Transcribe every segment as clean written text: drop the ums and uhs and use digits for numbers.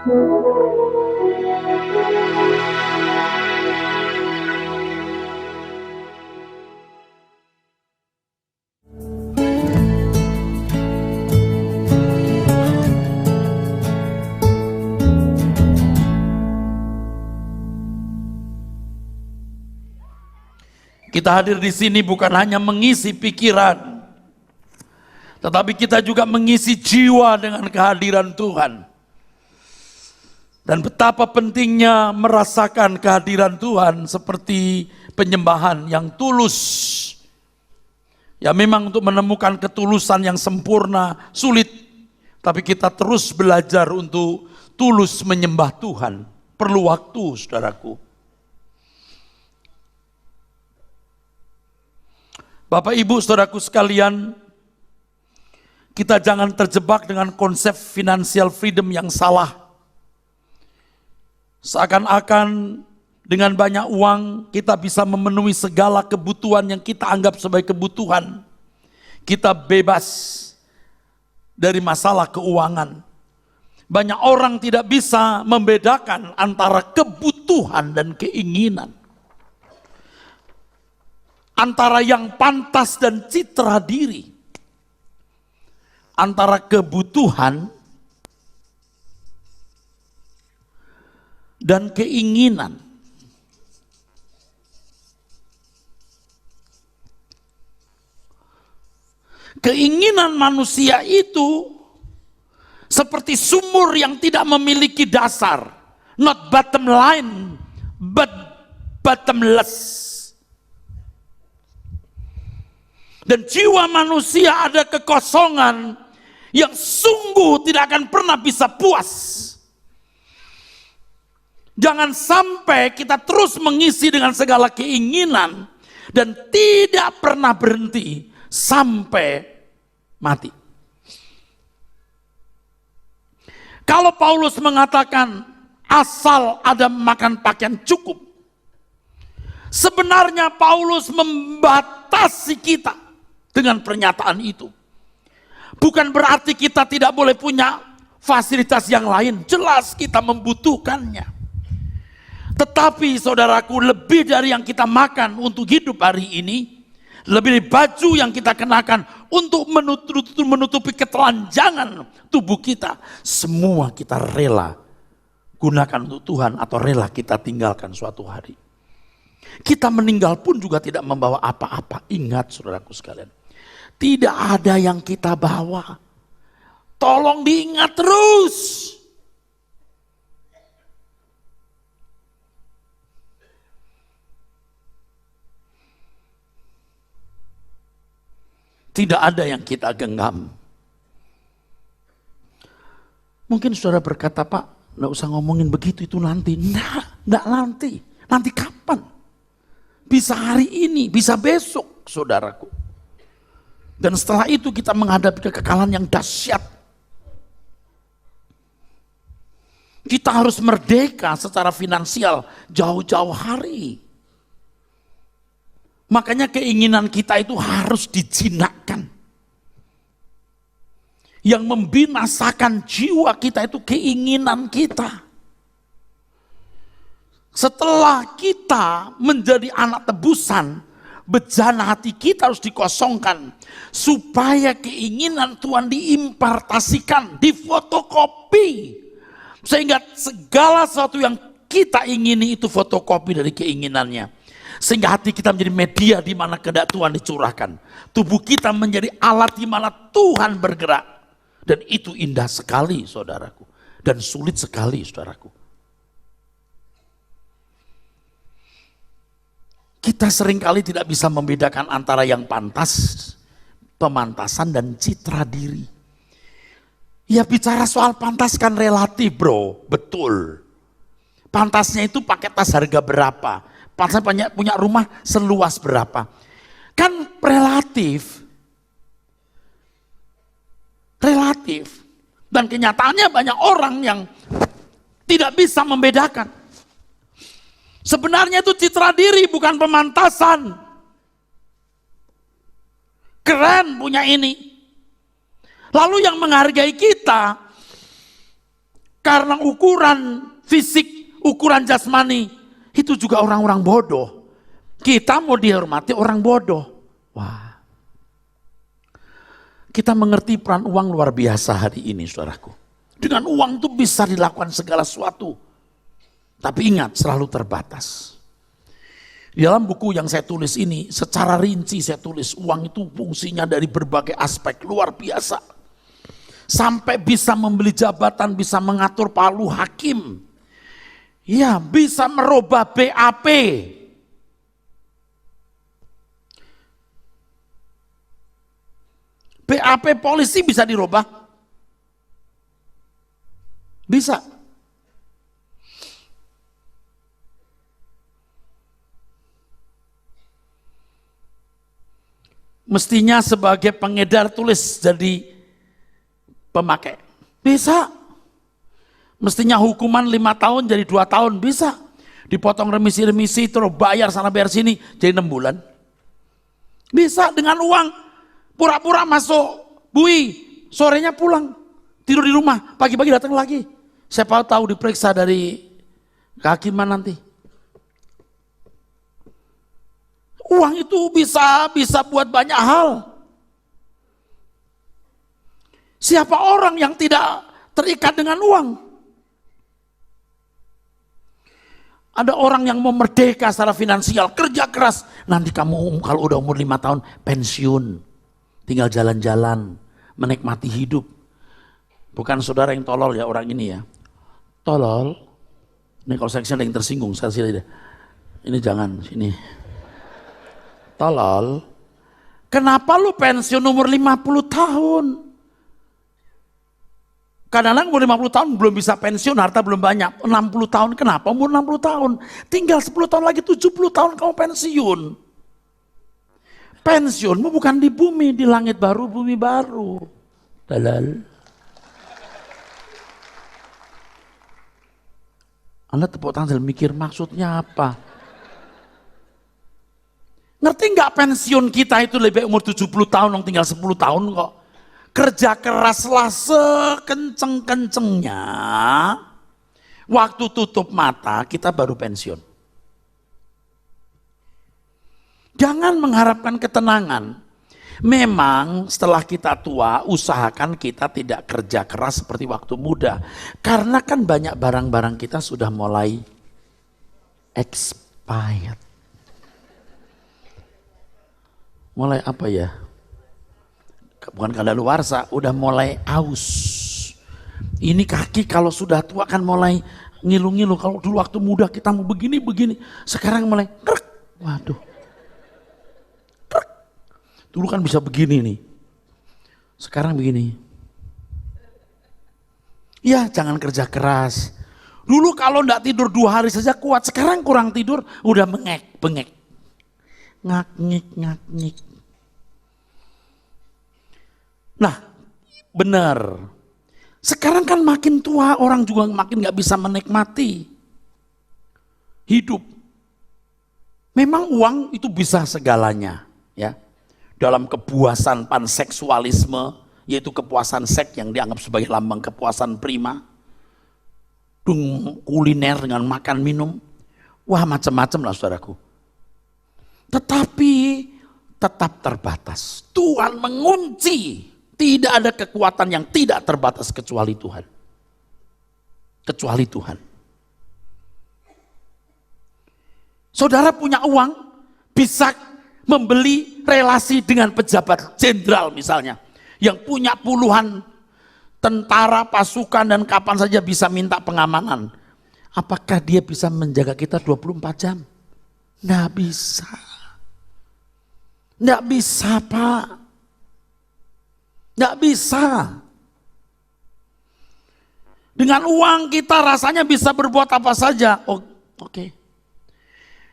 Kita hadir di sini bukan hanya mengisi pikiran, tetapi kita juga mengisi jiwa dengan kehadiran Tuhan. Dan betapa pentingnya merasakan kehadiran Tuhan seperti penyembahan yang tulus. Ya memang untuk menemukan ketulusan yang sempurna sulit, tapi kita terus belajar untuk tulus menyembah Tuhan. Perlu waktu, saudaraku. Bapak Ibu saudaraku sekalian, kita jangan terjebak dengan konsep financial freedom yang salah. Seakan-akan dengan banyak uang kita bisa memenuhi segala kebutuhan yang kita anggap sebagai kebutuhan. Kita bebas dari masalah keuangan. Banyak orang tidak bisa membedakan antara kebutuhan dan keinginan. Antara yang pantas dan citra diri, antara kebutuhan dan keinginan. Keinginan manusia itu seperti sumur yang tidak memiliki dasar, not bottom line, but bottomless. Dan jiwa manusia ada kekosongan yang sungguh tidak akan pernah bisa puas. Jangan sampai kita terus mengisi dengan segala keinginan dan tidak pernah berhenti sampai mati. Kalau Paulus mengatakan asal ada makan pakaian cukup, sebenarnya Paulus membatasi kita dengan pernyataan itu. Bukan berarti kita tidak boleh punya fasilitas yang lain. Jelas kita membutuhkannya. Tetapi saudaraku, lebih dari yang kita makan untuk hidup hari ini, lebih dari baju yang kita kenakan untuk menutupi ketelanjangan tubuh kita, semua kita rela gunakan untuk Tuhan atau rela kita tinggalkan suatu hari. Kita meninggal pun juga tidak membawa apa-apa. Ingat saudaraku sekalian, tidak ada yang kita bawa. Tolong diingat terus. Tidak ada yang kita genggam. Mungkin saudara berkata, Pak, nggak usah ngomongin begitu, itu nanti. Nggak nanti. Nanti kapan? Bisa hari ini, bisa besok, saudaraku. Dan setelah itu kita menghadapi kekekalan yang dahsyat. Kita harus merdeka secara finansial jauh-jauh hari. Makanya keinginan kita itu harus dijinakkan. Yang membinasakan jiwa kita itu keinginan kita. Setelah kita menjadi anak tebusan, bejana hati kita harus dikosongkan supaya keinginan Tuhan diimpartasikan, difotokopi, sehingga segala sesuatu yang kita ingini itu fotokopi dari keinginannya, sehingga hati kita menjadi media di mana kehendak Tuhan dicurahkan, tubuh kita menjadi alat di mana Tuhan bergerak, dan itu indah sekali saudaraku, dan sulit sekali saudaraku. Kita seringkali tidak bisa membedakan antara yang pantas, pemantasan, dan citra diri. Ya bicara soal pantas kan relatif bro, betul. Pantasnya itu pakai tas harga berapa, pantasnya punya rumah seluas berapa. Kan relatif. Relatif. Dan kenyataannya banyak orang yang tidak bisa membedakan. Sebenarnya itu citra diri, bukan pemantasan. Keren punya ini. Lalu yang menghargai kita, Karena ukuran fisik, ukuran jasmani, itu juga orang-orang bodoh. Kita mau dihormati orang bodoh. Wah. Kita mengerti peran uang luar biasa hari ini, saudaraku. Dengan uang itu bisa dilakukan segala sesuatu. Tapi ingat, selalu terbatas. Di dalam buku yang saya tulis ini, secara rinci saya tulis, uang itu fungsinya dari berbagai aspek luar biasa. Sampai bisa membeli jabatan, bisa mengatur palu hakim. Ya, bisa merubah BAP. BAP polisi bisa dirubah. Bisa. Mestinya sebagai pengedar tulis jadi pemakai. Bisa. Mestinya hukuman 5 tahun jadi 2 tahun. Bisa. Dipotong remisi-remisi terus bayar sana bayar sini jadi 6 bulan. Bisa dengan uang. Pura-pura masuk bui. Sorenya pulang. Tidur di rumah. Pagi-pagi datang lagi. Siapa tahu diperiksa dari kehakiman nanti. Uang itu bisa buat banyak hal. Siapa orang yang tidak terikat dengan uang? Ada orang yang mau merdeka secara finansial, kerja keras. Nanti kamu kalau udah umur 5 tahun pensiun. Tinggal jalan-jalan, menikmati hidup. Bukan saudara yang tolol ya orang ini ya. Tolol. Ini kalau saya ada yang tersinggung, saya sini deh. Ini jangan, sini. Tolol. Kenapa lu pensiun umur 50 tahun? Kadang-kadang umur 50 tahun belum bisa pensiun, harta belum banyak. 60 tahun, kenapa umur 60 tahun? Tinggal 10 tahun lagi, 70 tahun kamu pensiun. Pensiunmu bukan di bumi, di langit baru, bumi baru. Dalal. Anda tepuk tangan dan mikir maksudnya apa? Ngerti nggak pensiun kita itu lebih umur 70 tahun, tinggal 10 tahun kok. Kerja keraslah sekenceng-kencengnya. Waktu tutup mata kita baru pensiun. Jangan mengharapkan ketenangan. Memang setelah kita tua, usahakan kita tidak kerja keras seperti waktu muda. Karena kan banyak barang-barang kita sudah mulai expired. Mulai apa ya? Bukan kadaluarsa, udah mulai aus. Ini kaki kalau sudah tua kan mulai ngilu-ngilu. Kalau dulu waktu muda kita mau begini-begini, sekarang mulai krek. Waduh. Krek. Dulu kan bisa begini nih. Sekarang begini. Ya jangan kerja keras. Dulu kalau enggak tidur 2 hari saja kuat, sekarang kurang tidur udah bengek. Ngak-ngik. Nah, benar. Sekarang kan makin tua orang juga makin gak bisa menikmati hidup. Memang uang itu bisa segalanya, ya. Dalam kepuasan panseksualisme, yaitu kepuasan seks yang dianggap sebagai lambang kepuasan prima. Kuliner dengan makan minum. Wah, macam-macam lah saudaraku. Tetapi tetap terbatas. Tuhan mengunci. Tidak ada kekuatan yang tidak terbatas kecuali Tuhan. Kecuali Tuhan. Saudara punya uang, bisa membeli relasi dengan pejabat jenderal misalnya. Yang punya puluhan tentara, pasukan, dan kapan saja bisa minta pengamanan. Apakah dia bisa menjaga kita 24 jam? Nggak bisa. Nggak bisa, Pak. Nggak bisa. Dengan uang kita rasanya bisa berbuat apa saja. Oke.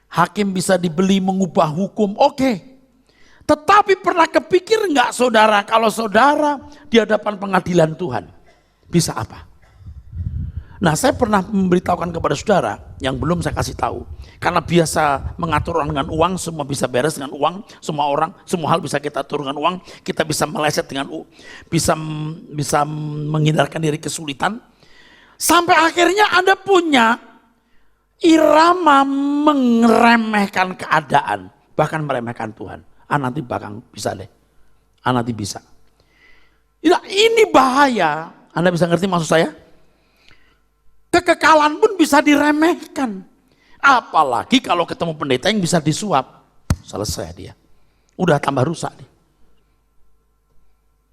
Hakim bisa dibeli mengubah hukum. Oke. Tetapi pernah kepikir nggak saudara, kalau saudara di hadapan pengadilan Tuhan, bisa apa? Nah, saya pernah memberitahukan kepada saudara yang belum saya kasih tahu. Karena biasa mengatur orang dengan uang, semua bisa beres dengan uang, semua hal bisa kita atur dengan uang, kita bisa meleset dengan bisa menghindarkan diri kesulitan. Sampai akhirnya Anda punya irama meremehkan keadaan, bahkan meremehkan Tuhan. Nanti bakal bisa deh, nanti bisa. Ini bahaya, Anda bisa ngerti maksud saya? Kekekalan pun bisa diremehkan. Apalagi kalau ketemu pendeta yang bisa disuap, selesai dia. Udah tambah rusak dia.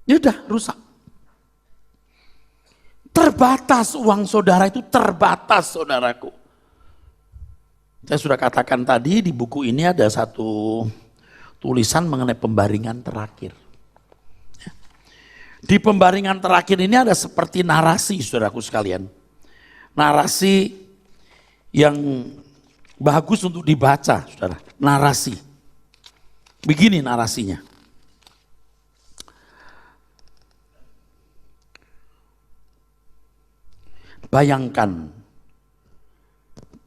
Ya udah rusak. Terbatas uang saudara itu, terbatas saudaraku. Saya sudah katakan tadi di buku ini ada satu tulisan mengenai pembaringan terakhir. Di pembaringan terakhir ini ada seperti narasi saudaraku sekalian. Narasi yang bagus untuk dibaca saudara. Narasi. Begini narasinya. Bayangkan,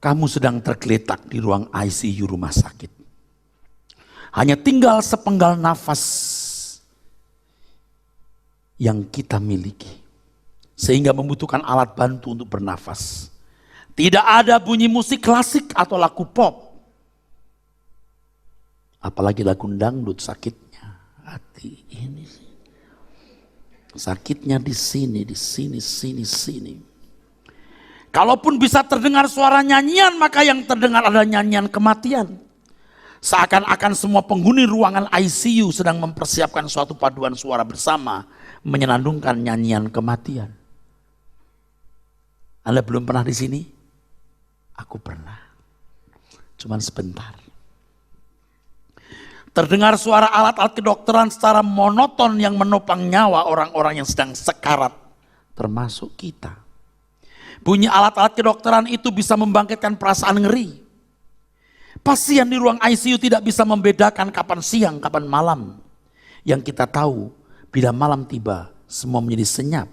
kamu sedang tergeletak di ruang ICU rumah sakit. Hanya tinggal sepenggal nafas yang kita miliki. Sehingga membutuhkan alat bantu untuk bernafas. Tidak ada bunyi musik klasik atau lagu pop. Apalagi lagu dangdut, sakitnya hati ini. Sakitnya di sini, sini. Kalaupun bisa terdengar suara nyanyian, maka yang terdengar adalah nyanyian kematian. Seakan-akan semua penghuni ruangan ICU sedang mempersiapkan suatu paduan suara bersama, menyenandungkan nyanyian kematian. Anda belum pernah di sini? Aku pernah. Cuman sebentar. Terdengar suara alat-alat kedokteran secara monoton yang menopang nyawa orang-orang yang sedang sekarat, termasuk kita. Bunyi alat-alat kedokteran itu bisa membangkitkan perasaan ngeri. Pasien di ruang ICU tidak bisa membedakan kapan siang, kapan malam. Yang kita tahu, bila malam tiba, semua menjadi senyap.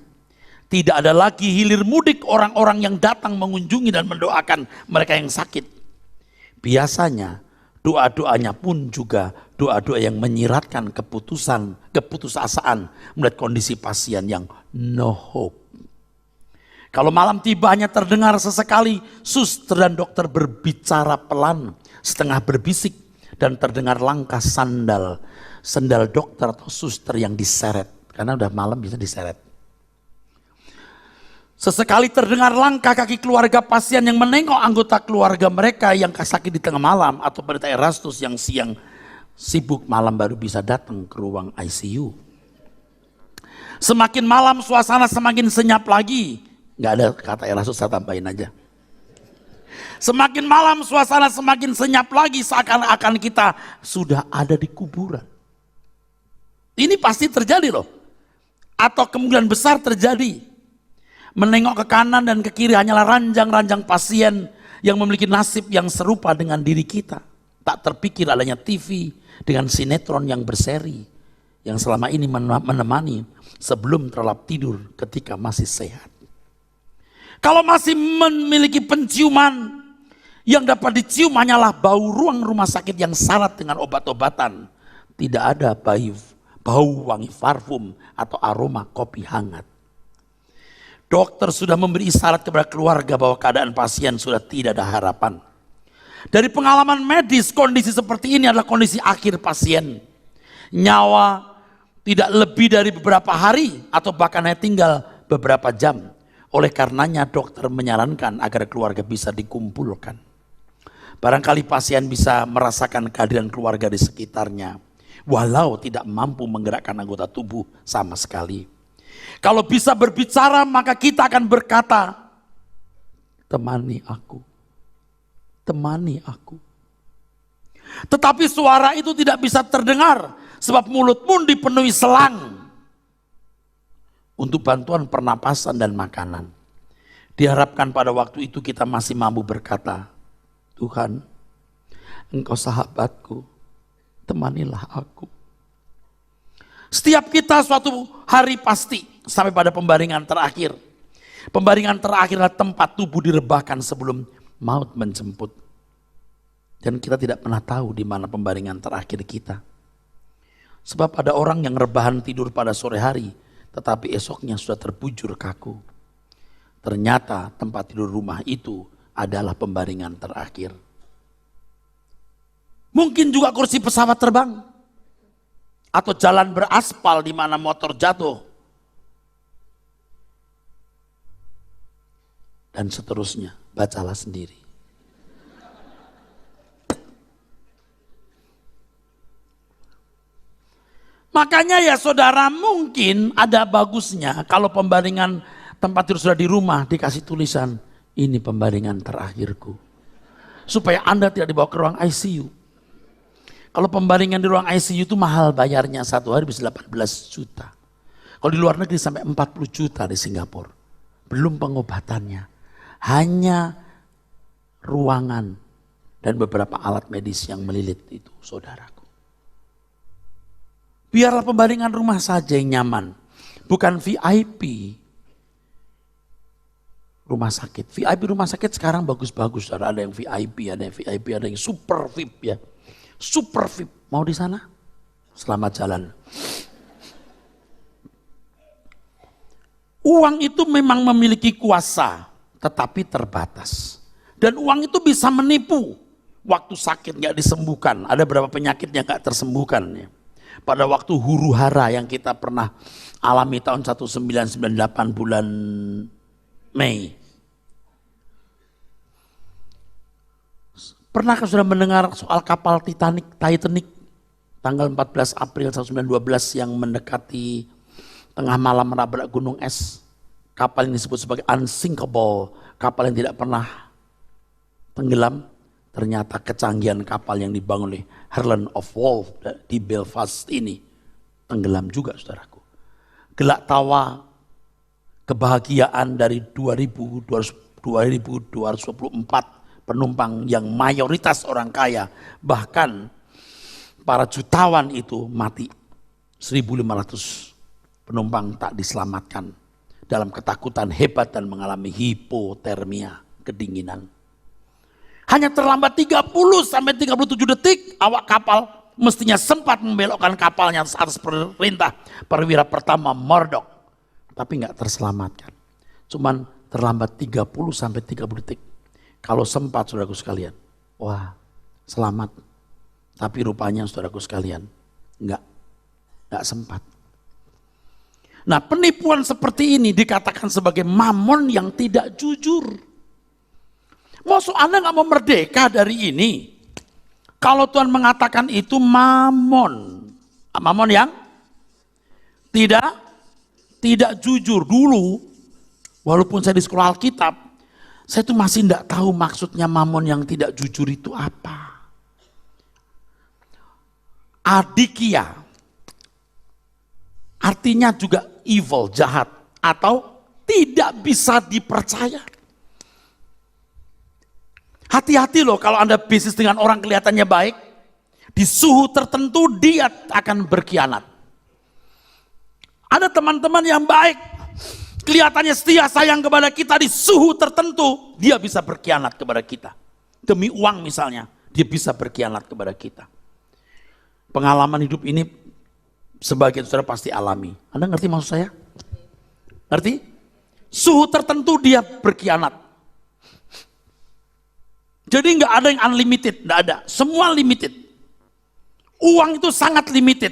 Tidak ada lagi hilir mudik orang-orang yang datang mengunjungi dan mendoakan mereka yang sakit. Biasanya doa-doanya pun juga doa-doa yang menyiratkan keputusasaan melihat kondisi pasien yang no hope. Kalau malam tiba hanya terdengar sesekali suster dan dokter berbicara pelan, setengah berbisik, dan terdengar langkah sandal dokter atau suster yang diseret. Karena udah malam bisa diseret. Sesekali terdengar langkah kaki keluarga pasien yang menengok anggota keluarga mereka yang sakit di tengah malam, atau pendeta Erastus yang siang sibuk malam baru bisa datang ke ruang ICU. Semakin malam suasana semakin senyap lagi. Nggak ada kata Erastus, saya tambahin aja. Semakin malam suasana semakin senyap lagi, seakan-akan kita sudah ada di kuburan. Ini pasti terjadi loh. Atau kemungkinan besar terjadi. Menengok ke kanan dan ke kiri hanyalah ranjang-ranjang pasien yang memiliki nasib yang serupa dengan diri kita. Tak terpikir adanya TV dengan sinetron yang berseri, yang selama ini menemani sebelum terlelap tidur ketika masih sehat. Kalau masih memiliki penciuman, yang dapat dicium hanyalah bau ruang rumah sakit yang syarat dengan obat-obatan. Tidak ada bau wangi parfum atau aroma kopi hangat. Dokter sudah memberi isyarat kepada keluarga bahwa keadaan pasien sudah tidak ada harapan. Dari pengalaman medis, kondisi seperti ini adalah kondisi akhir pasien. Nyawa tidak lebih dari beberapa hari atau bahkan hanya tinggal beberapa jam. Oleh karenanya dokter menyarankan agar keluarga bisa dikumpulkan. Barangkali pasien bisa merasakan kehadiran keluarga di sekitarnya, walau tidak mampu menggerakkan anggota tubuh sama sekali. Kalau bisa berbicara, maka kita akan berkata, temani aku, temani aku. Tetapi suara itu tidak bisa terdengar, sebab mulut pun dipenuhi selang untuk bantuan pernapasan dan makanan. Diharapkan pada waktu itu kita masih mampu berkata, Tuhan, Engkau sahabatku, temanilah aku. Setiap kita suatu hari pasti sampai pada pembaringan terakhir. Pembaringan terakhir adalah tempat tubuh direbahkan sebelum maut menjemput. Dan kita tidak pernah tahu di mana pembaringan terakhir kita. Sebab ada orang yang rebahan tidur pada sore hari, tetapi esoknya sudah terbujur kaku. Ternyata tempat tidur rumah itu adalah pembaringan terakhir. Mungkin juga kursi pesawat terbang. Atau jalan beraspal di mana motor jatuh. Dan seterusnya, bacalah sendiri. Makanya ya saudara, mungkin ada bagusnya kalau pembaringan tempat tidur sudah di rumah dikasih tulisan, ini pembaringan terakhirku. Supaya Anda tidak dibawa ke ruang ICU. Kalau pembaringan di ruang ICU itu mahal bayarnya, satu hari bisa 18 juta. Kalau di luar negeri sampai 40 juta di Singapura. Belum pengobatannya. Hanya ruangan dan beberapa alat medis yang melilit itu, saudaraku. Biarlah pembaringan rumah saja yang nyaman. Bukan VIP rumah sakit. VIP rumah sakit sekarang bagus-bagus. Ada yang VIP, ada yang VIP, ada yang super VIP ya. Super VIP. Mau di sana? Selamat jalan. Uang itu memang memiliki kuasa, tetapi terbatas. Dan uang itu bisa menipu. Waktu sakit gak disembuhkan. Ada berapa penyakit yang gak tersembuhkan ya. Pada waktu huru hara yang kita pernah alami tahun 1998 bulan Mei. Pernahkah sudah mendengar soal kapal Titanic tanggal 14 April 1912 yang mendekati tengah malam menabrak gunung es? Kapal ini disebut sebagai unsinkable, kapal yang tidak pernah tenggelam. Ternyata kecanggihan kapal yang dibangun oleh Harland of Wolff di Belfast ini tenggelam juga, saudaraku. Gelak tawa kebahagiaan dari 2.224 penumpang yang mayoritas orang kaya, bahkan para jutawan itu mati. 1.500 penumpang tak diselamatkan dalam ketakutan hebat dan mengalami hipotermia, kedinginan. Hanya terlambat 30-37 detik awak kapal mestinya sempat membelokkan kapalnya atas perintah perwira pertama Murdoch. Tapi nggak terselamatkan. Cuman terlambat 30-30 detik. Kalau sempat saudaraku sekalian, wah selamat. Tapi rupanya saudaraku sekalian, nggak sempat. Nah penipuan seperti ini dikatakan sebagai mamon yang tidak jujur. Maksud Anda nggak mau merdeka dari ini? Kalau Tuhan mengatakan itu mamon yang tidak jujur. Dulu, walaupun saya di sekolah Alkitab, saya itu masih tidak tahu maksudnya mamon yang tidak jujur itu apa. Adikia, artinya juga evil, jahat, atau tidak bisa dipercaya. Hati-hati loh kalau Anda bisnis dengan orang kelihatannya baik, di suhu tertentu dia akan berkhianat. Ada teman-teman yang baik, kelihatannya setia sayang kepada kita, di suhu tertentu dia bisa berkhianat kepada kita. Demi uang misalnya, dia bisa berkhianat kepada kita. Pengalaman hidup ini sebagian saudara pasti alami. Anda ngerti maksud saya? Ngerti? Suhu tertentu dia berkhianat. Jadi nggak ada yang unlimited, nggak ada. Semua limited. Uang itu sangat limited.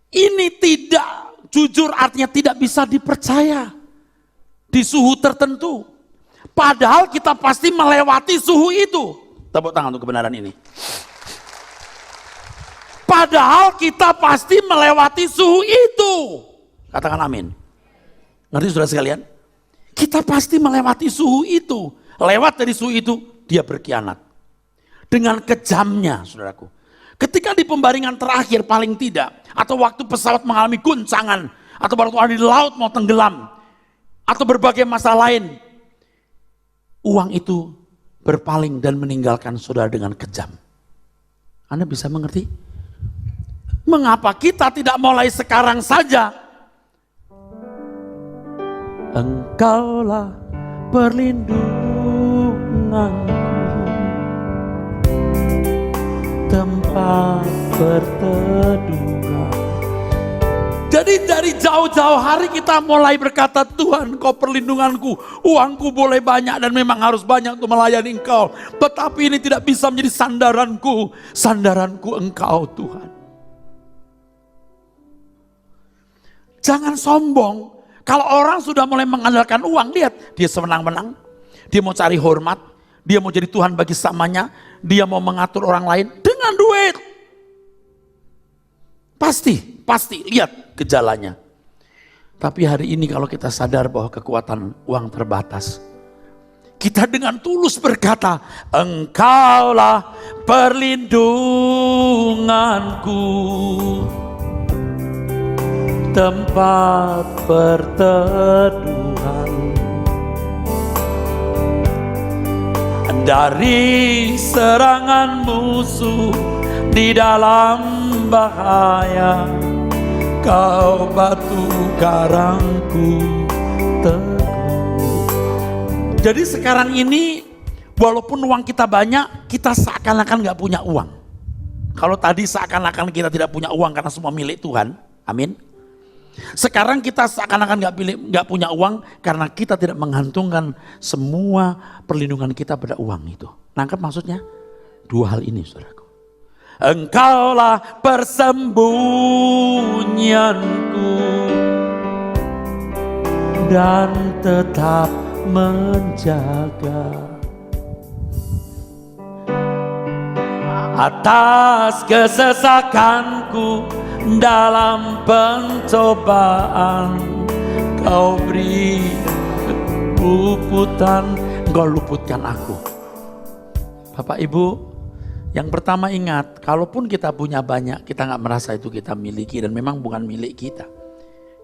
Ini tidak jujur artinya tidak bisa dipercaya di suhu tertentu. Padahal kita pasti melewati suhu itu. Tepuk tangan untuk kebenaran ini. Padahal kita pasti melewati suhu itu. Katakan amin. Ngerti saudara sekalian? Kita pasti melewati suhu itu. Lewat dari suhu itu, dia berkhianat. Dengan kejamnya, saudaraku. Ketika di pembaringan terakhir paling tidak, atau waktu pesawat mengalami guncangan, atau waktu di laut mau tenggelam, atau berbagai masalah lain, uang itu berpaling dan meninggalkan saudara dengan kejam. Anda bisa mengerti? Mengapa kita tidak mulai sekarang saja? Engkaulah perlindunganku, tempat berteduh Jadi dari jauh-jauh hari kita mulai berkata, Tuhan Engkau perlindunganku, uangku boleh banyak dan memang harus banyak untuk melayani Engkau. Tetapi ini tidak bisa menjadi sandaranku, sandaranku Engkau Tuhan. Jangan sombong. Kalau orang sudah mulai mengandalkan uang, lihat, dia senang-menang, dia mau cari hormat, dia mau jadi Tuhan bagi samanya, dia mau mengatur orang lain dengan duit. Pasti lihat gejalanya. Tapi hari ini kalau kita sadar bahwa kekuatan uang terbatas, kita dengan tulus berkata, Engkaulah perlindunganku, tempat perteduhan dari serangan musuh di dalam bahaya. Kau batu karangku teguh. Jadi sekarang ini walaupun uang kita banyak, kita seakan-akan gak punya uang. Kalau tadi seakan-akan kita tidak punya uang karena semua milik Tuhan, amin. Sekarang kita seakan-akan gak punya uang karena kita tidak menggantungkan semua perlindungan kita pada uang itu. Nangkep maksudnya? Dua hal ini saudaraku. Engkaulah persembunyianku dan tetap menjaga atas kesesakanku dalam pencobaan. Kau beri keluputan, Kau luputkan aku. Bapak Ibu, yang pertama ingat, kalaupun kita punya banyak, kita gak merasa itu kita miliki dan memang bukan milik kita.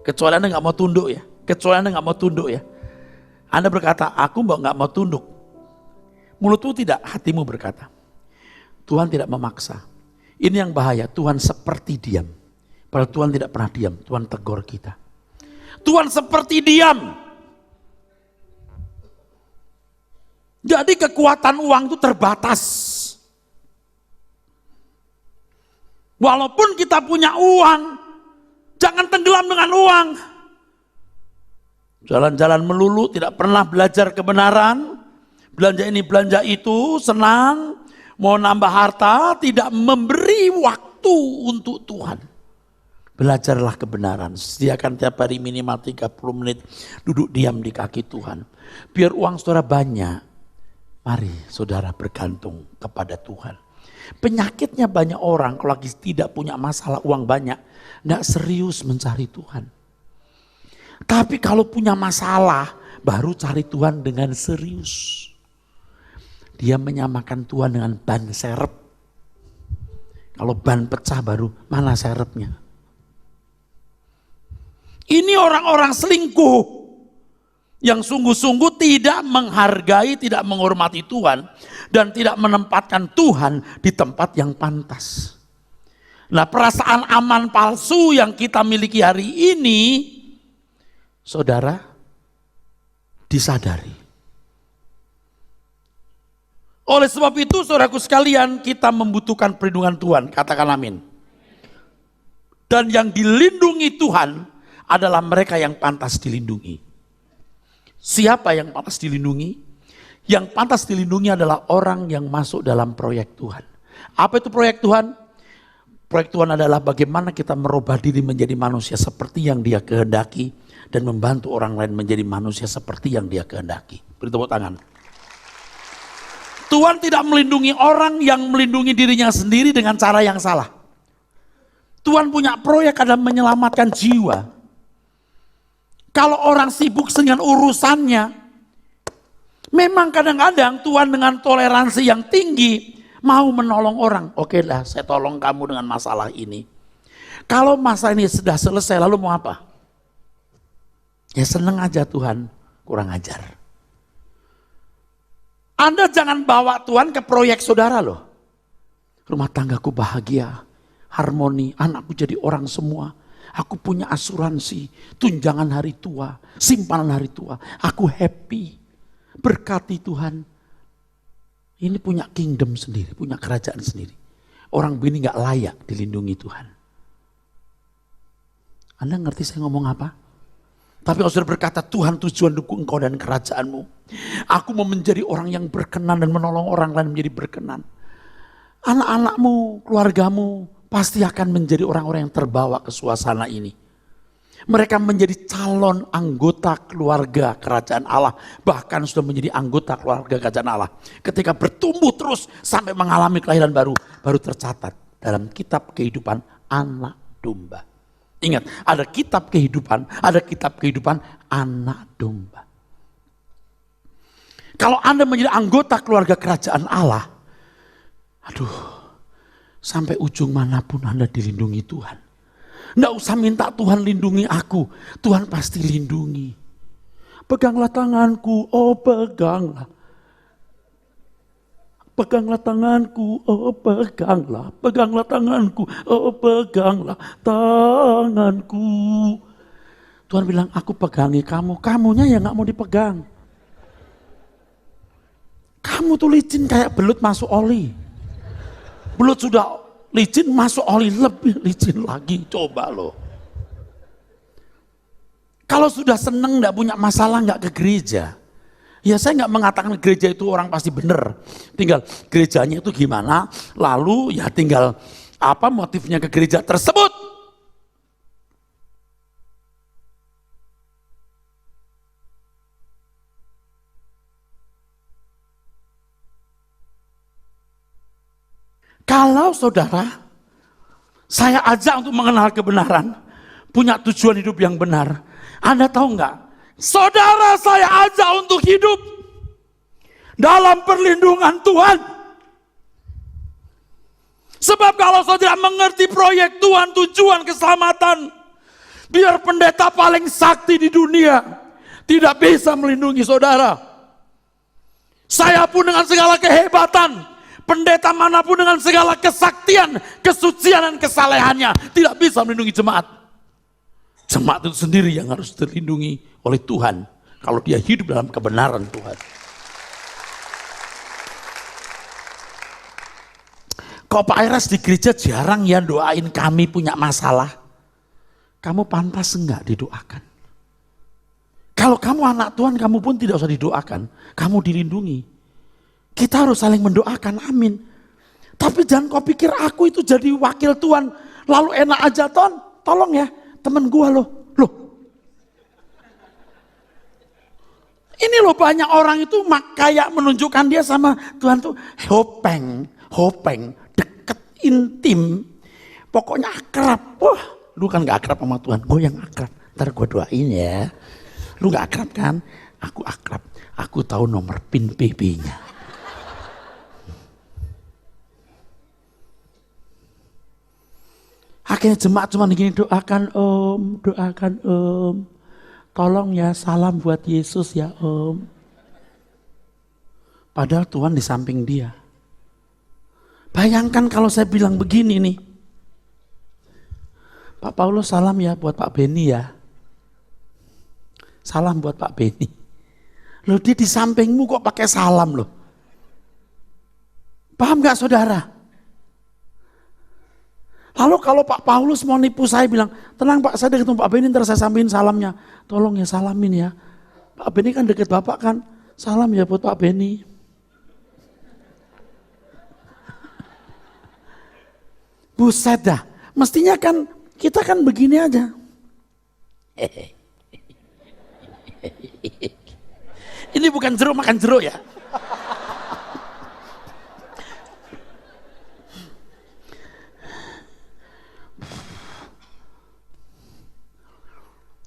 Kecuali Anda gak mau tunduk ya. Anda berkata, aku gak mau tunduk. Mulutmu tidak, hatimu berkata. Tuhan tidak memaksa. Ini yang bahaya, Tuhan seperti diam. Padahal Tuhan tidak pernah diam, Tuhan tegur kita. Tuhan seperti diam. Jadi kekuatan uang itu terbatas. Walaupun kita punya uang, jangan tenggelam dengan uang. Jalan-jalan melulu, tidak pernah belajar kebenaran. Belanja ini, belanja itu, senang. Mau nambah harta, tidak memberi waktu untuk Tuhan. Belajarlah kebenaran. Sediakan tiap hari minimal 30 menit duduk diam di kaki Tuhan. Biar uang saudara banyak. Mari saudara bergantung kepada Tuhan. Penyakitnya banyak orang kalau lagi tidak punya masalah uang banyak, gak serius mencari Tuhan. Tapi kalau punya masalah, baru cari Tuhan dengan serius. Dia menyamakan Tuhan dengan ban serep. Kalau ban pecah baru, mana serepnya? Ini orang-orang selingkuh. Yang sungguh-sungguh tidak menghargai, tidak menghormati Tuhan. Dan tidak menempatkan Tuhan di tempat yang pantas. Nah, perasaan aman palsu yang kita miliki hari ini, saudara, disadari. Oleh sebab itu, saudaraku sekalian, kita membutuhkan perlindungan Tuhan. Katakan amin. Dan yang dilindungi Tuhan adalah mereka yang pantas dilindungi. Siapa yang pantas dilindungi? Yang pantas dilindungi adalah orang yang masuk dalam proyek Tuhan. Apa itu proyek Tuhan? Proyek Tuhan adalah bagaimana kita merubah diri menjadi manusia seperti yang Dia kehendaki dan membantu orang lain menjadi manusia seperti yang Dia kehendaki. Beri tepuk tangan. Tuhan tidak melindungi orang yang melindungi dirinya sendiri dengan cara yang salah. Tuhan punya proyek adalah menyelamatkan jiwa. Kalau orang sibuk dengan urusannya, memang kadang-kadang Tuhan dengan toleransi yang tinggi mau menolong orang. Oke lah, saya tolong kamu dengan masalah ini. Kalau masa ini sudah selesai, lalu mau apa? Ya seneng aja Tuhan, kurang ajar. Anda jangan bawa Tuhan ke proyek saudara loh. Rumah tanggaku bahagia, harmoni, anakku jadi orang semua. Aku punya asuransi, tunjangan hari tua, simpanan hari tua. Aku happy, berkati Tuhan. Ini punya kingdom sendiri, punya kerajaan sendiri. Orang begini gak layak dilindungi Tuhan. Anda ngerti saya ngomong apa? Tapi kalau saudara berkata, Tuhan tujuan dukung engkau dan kerajaanmu. Aku mau menjadi orang yang berkenan dan menolong orang lain menjadi berkenan. Anak-anakmu, keluargamu pasti akan menjadi orang-orang yang terbawa ke suasana ini. Mereka menjadi calon anggota keluarga kerajaan Allah. Bahkan sudah menjadi anggota keluarga kerajaan Allah. Ketika bertumbuh terus sampai mengalami kelahiran baru. Baru tercatat dalam kitab kehidupan anak domba. Ingat, ada kitab kehidupan anak domba. Kalau Anda menjadi anggota keluarga kerajaan Allah, sampai ujung manapun Anda dilindungi Tuhan. Nggak usah minta Tuhan lindungi aku, Tuhan pasti lindungi. Peganglah tanganku, oh peganglah. Peganglah tanganku, oh peganglah tanganku, oh peganglah tanganku. Tuhan bilang, aku pegangi kamu, kamunya yang gak mau dipegang. Kamu tuh licin kayak belut masuk oli. Belut sudah licin, masuk oli lebih licin lagi, coba loh. Kalau sudah seneng gak punya masalah gak ke gereja. Ya saya nggak mengatakan gereja itu orang pasti benar. Tinggal gerejanya itu gimana, lalu ya tinggal apa motifnya ke gereja tersebut. Kalau saudara, saya ajak untuk mengenal kebenaran, punya tujuan hidup yang benar. Anda tahu nggak? Saudara saya ajak untuk hidup dalam perlindungan Tuhan. Sebab kalau saudara mengerti proyek Tuhan, tujuan keselamatan, biar pendeta paling sakti di dunia tidak bisa melindungi saudara. Saya pun dengan segala kehebatan, pendeta manapun dengan segala kesaktian, kesucian dan kesalehannya tidak bisa melindungi jemaat. Jemaat itu sendiri yang harus terlindungi oleh Tuhan kalau dia hidup dalam kebenaran Tuhan. Kok Pak Eras di gereja jarang ya doain kami punya masalah? Kamu pantas enggak didoakan? Kalau kamu anak Tuhan, kamu pun tidak usah didoakan. Kamu dilindungi. Kita harus saling mendoakan, amin. Tapi jangan kau pikir aku itu jadi wakil Tuhan, lalu enak aja tolong ya. Temen gua loh. Ini loh banyak orang itu kayak menunjukkan dia sama Tuhan tuh hopeng, deket, intim. Pokoknya akrab. Wah, lu kan gak akrab sama Tuhan, gue yang akrab. Ntar gue doain ya. Lu gak akrab kan? Aku akrab. Aku tahu nomor PIN PB-nya. Akhirnya jemaat cuma begini, doakan om. Tolong ya, salam buat Yesus ya om. Padahal Tuhan di samping dia. Bayangkan kalau saya bilang begini nih. Pak Paulus salam ya buat Pak Beni ya. Salam buat Pak Beni. Loh dia di sampingmu kok pakai salam loh. Paham gak saudara? Lalu kalau Pak Paulus mau nipu saya bilang, tenang Pak, saya ketemu Pak Beni, ntar saya sampein salamnya. Tolong ya salamin ya. Pak Beni kan deket Bapak kan, salam ya buat Pak Beni. Buset dah, mestinya kan kita kan begini aja. Ini bukan jeruk makan jeruk ya.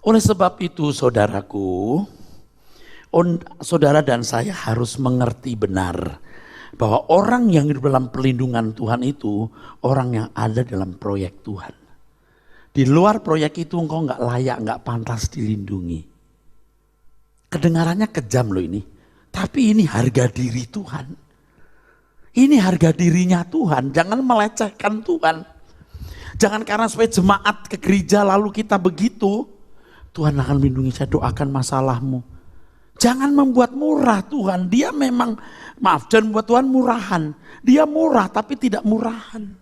Oleh sebab itu saudaraku, saudara dan saya harus mengerti benar bahwa orang yang hidup dalam perlindungan Tuhan itu orang yang ada dalam proyek Tuhan. Di luar proyek itu engkau gak layak, gak pantas dilindungi. Kedengarannya kejam loh ini, tapi ini harga diri Tuhan. Ini harga dirinya Tuhan, jangan melecehkan Tuhan. Jangan karena supaya jemaat ke gereja lalu kita begitu, Tuhan akan melindungi, saya doakan masalahmu. Jangan membuat murah Tuhan, dia memang, maaf, jangan membuat Tuhan murahan. Dia murah tapi tidak murahan.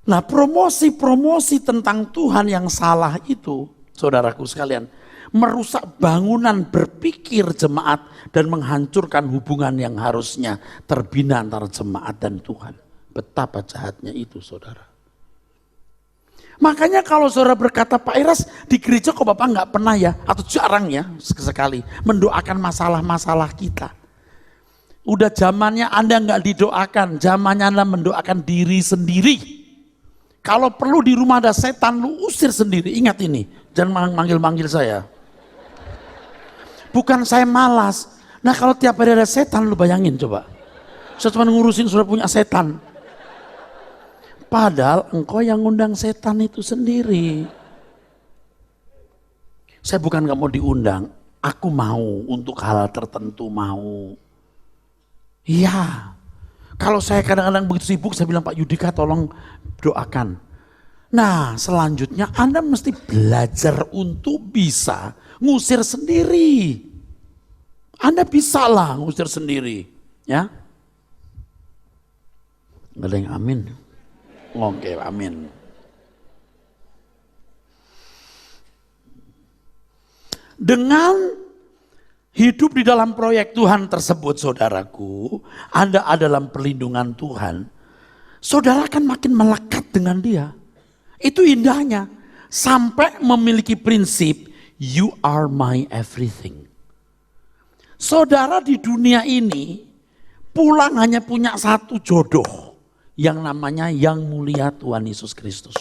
Nah, promosi-promosi tentang Tuhan yang salah itu, saudaraku sekalian, merusak bangunan berpikir jemaat dan menghancurkan hubungan yang harusnya terbina antara jemaat dan Tuhan. Betapa jahatnya itu, saudara. Makanya kalau saudara berkata, Pak Iras, di gereja kok Bapak nggak pernah ya, atau jarang ya sekali, mendoakan masalah-masalah kita. Udah zamannya Anda nggak didoakan, zamannya Anda mendoakan diri sendiri. Kalau perlu di rumah ada setan, lu usir sendiri. Ingat ini, jangan manggil-manggil saya. Bukan saya malas. Nah kalau tiap hari ada setan, lu bayangin coba. Saya cuma ngurusin sudah punya setan. Padahal engkau yang ngundang setan itu sendiri. Saya bukan gak mau diundang, aku mau untuk hal tertentu mau. Iya. Kalau saya kadang-kadang begitu sibuk, saya bilang Pak Yudika tolong doakan. Nah selanjutnya Anda mesti belajar untuk bisa ngusir sendiri. Anda bisa lah ngusir sendiri. Ya. Gak ada yang amin. Oke, amin. Dengan hidup di dalam proyek Tuhan tersebut, saudaraku, Anda ada dalam perlindungan Tuhan, saudara akan makin melekat dengan dia. Itu indahnya. Sampai memiliki prinsip, you are my everything. Saudara di dunia ini, pulang hanya punya satu jodoh, yang namanya Yang Mulia Tuhan Yesus Kristus.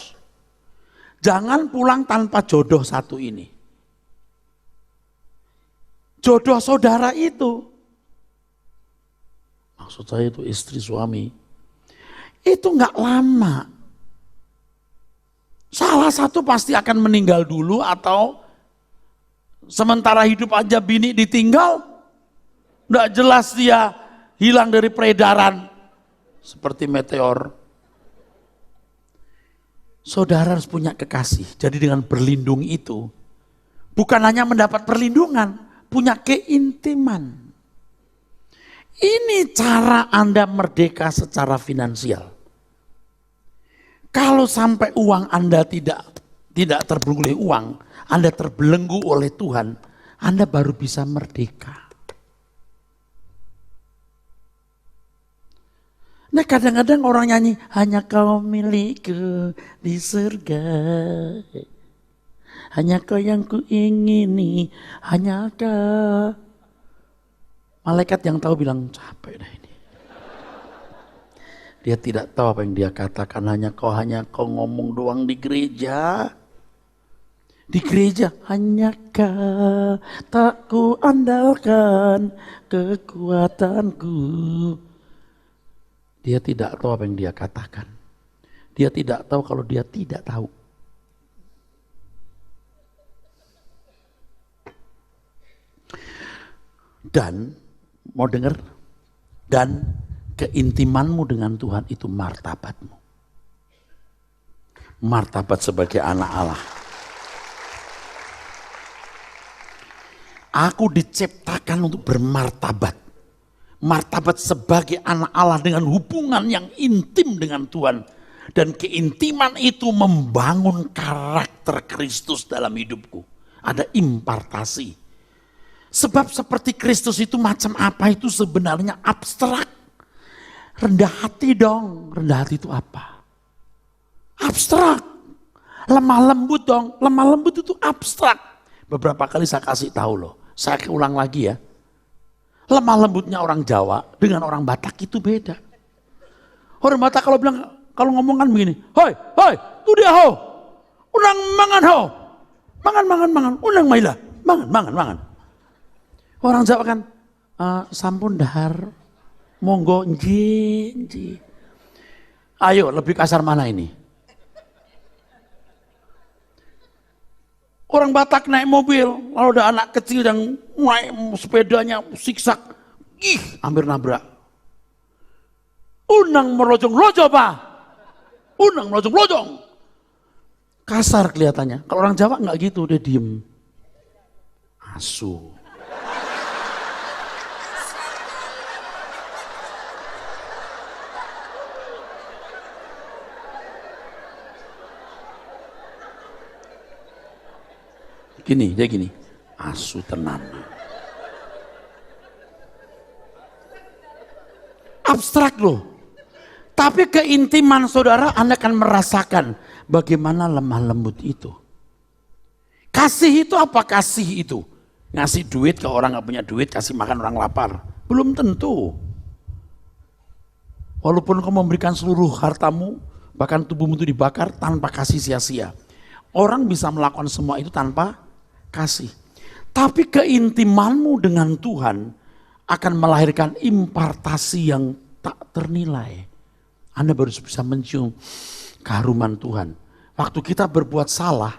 Jangan pulang tanpa jodoh satu ini. Jodoh saudara itu, maksud saya itu istri suami, itu nggak lama. Salah satu pasti akan meninggal dulu atau sementara hidup aja bini ditinggal, nggak jelas dia hilang dari peredaran seperti meteor. Saudara harus punya kekasih. Jadi dengan berlindung itu bukan hanya mendapat perlindungan, punya keintiman. Ini cara Anda merdeka secara finansial. Kalau sampai uang Anda tidak terbelenggu oleh uang, Anda terbelenggu oleh Tuhan, Anda baru bisa merdeka. Nah kadang-kadang orang nyanyi, hanya kau milikku di surga. Hanya kau yang kuingini, hanya kau. Malaikat yang tahu bilang, capek dah ini. Dia tidak tahu apa yang dia katakan, hanya kau ngomong doang di gereja. Di gereja, hanya kau tak ku andalkan kekuatanku. Dia tidak tahu apa yang dia katakan. Dia tidak tahu kalau dia tidak tahu. Dan, mau dengar? Dan keintimanmu dengan Tuhan itu martabatmu. Martabat sebagai anak Allah. Aku diciptakan untuk bermartabat. Martabat sebagai anak Allah dengan hubungan yang intim dengan Tuhan. Dan keintiman itu membangun karakter Kristus dalam hidupku. Ada impartasi. Sebab seperti Kristus itu macam apa itu sebenarnya abstrak. Rendah hati dong. Rendah hati itu apa? Abstrak. Lemah lembut dong. Lemah lembut itu abstrak. Beberapa kali saya kasih tahu loh. Saya ulang lagi ya. Lemah lembutnya orang Jawa dengan orang Batak itu beda. Orang Batak kalau ngomong kan begini. Hoi, tu dia ho. Unang mangan ho. Mangan. Unang maila. Mangan. Orang Jawa kan, sampun dahar, monggo nji. Ayo lebih kasar mana ini? Orang Batak naik mobil, lalu ada anak kecil yang naik sepedanya siksak, hampir nabrak. Unang merojong-lojong pak, unang merojong-lojong. Kasar kelihatannya, kalau orang Jawa nggak gitu, dia diem. Asu. Gini, dia gini, asu tenan. Abstrak loh. Tapi keintiman saudara, Anda akan merasakan bagaimana lemah lembut itu. Kasih itu apa? Kasih itu ngasih duit ke orang gak punya duit, kasih makan orang lapar. Belum tentu. Walaupun kau memberikan seluruh hartamu, bahkan tubuhmu itu dibakar tanpa kasih sia-sia. Orang bisa melakukan semua itu tanpa kasih. Tapi keintimanmu dengan Tuhan akan melahirkan impartasi yang tak ternilai. Anda baru bisa mencium keharuman Tuhan. Waktu kita berbuat salah,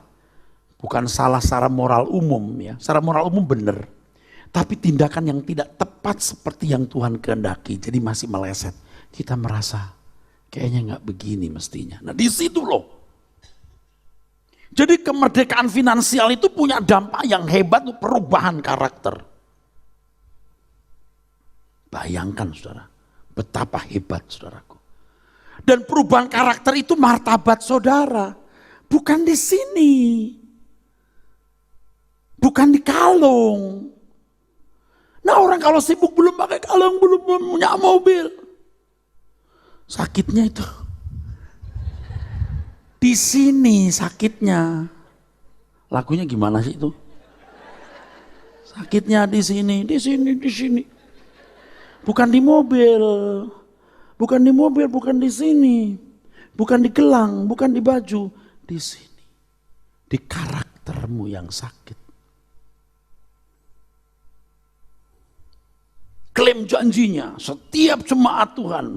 bukan salah secara moral umum ya, secara moral umum benar. Tapi tindakan yang tidak tepat seperti yang Tuhan kehendaki, jadi masih meleset. Kita merasa kayaknya nggak begini mestinya. Nah di situ loh. Jadi kemerdekaan finansial itu punya dampak yang hebat untuk perubahan karakter. Bayangkan saudara, betapa hebat saudaraku. Dan perubahan karakter itu martabat saudara. Bukan di sini. Bukan di kalung. Nah orang kalau sibuk belum pakai kalung, belum punya mobil. Sakitnya itu. Di sini sakitnya. Lagunya gimana sih itu? Sakitnya di sini, di sini, di sini. Bukan di mobil. Bukan di mobil, bukan di sini. Bukan di gelang, bukan di baju. Di sini. Di karaktermu yang sakit. Klaim janjinya, setiap jemaat Tuhan,